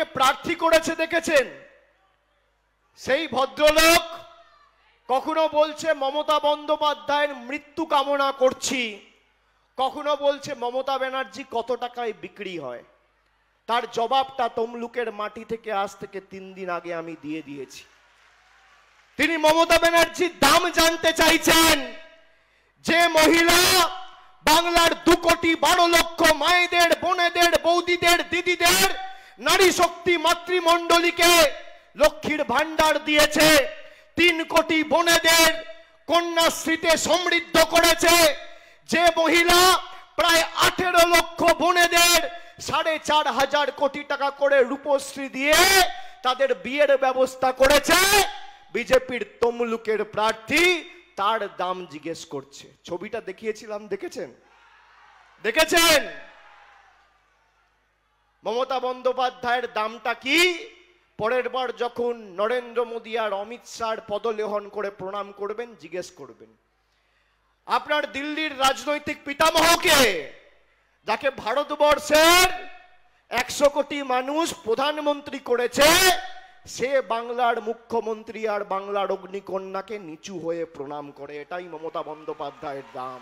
যাকে প্রার্থী করেছে দেখেছেন? সেই ভদ্রলোক কখনো বলছে মমতা বন্দ্যোপাধ্যায়ের মৃত্যু কামনা করছি, কখনো বলছে মমতা ব্যানার্জি কত টাকায় বিক্রি হয়। তার জবাবটা তমলুকের মাটি থেকে আজ থেকে 3 দিন আগে আমি দিয়ে দিয়েছি। তিনি মমতা ব্যানার্জির দাম জানতে চাইছেন। যে মহিলা বাংলার 2,12,00,000 মায়েদের, বোনেদের, বৌদিদের, দিদিদের, নারী শক্তি মাতৃমণ্ডলীকে লক্ষ্মীর ভান্ডার দিয়েছে, 3 কোটি বোনেদের কন্যাশ্রীতে সমৃদ্ধ করেছে, যে মহিলা প্রায় 18 লক্ষ বোনেদের 4,500 কোটি টাকা করে রূপশ্রী দিয়ে তাদের বিয়ের ব্যবস্থা করেছে, বিজেপির তমলুকের প্রার্থী তার দাম জিজ্ঞেস করছে। ছবিটা দেখিয়েছিলাম, দেখেছেন? দেখেছেন মমতা বন্দ্যোপাধ্যায়ের দামটা কি? পরের বার যখন নরেন্দ্র মোদী আর অমিত শাহর পদলেহন করে প্রণাম করবেন, জিজ্ঞেস করবেন আপনার দিল্লির রাজনৈতিক পিতামহকে, যাকে ভারতবর্ষের 100 কোটি মানুষ প্রধানমন্ত্রী করেছে, সে বাংলার মুখ্যমন্ত্রী আর বাংলার অগ্নিকন্যাকে নিচু হয়ে প্রণাম করে। এটাই মমতা বন্দ্যোপাধ্যায়ের দাম।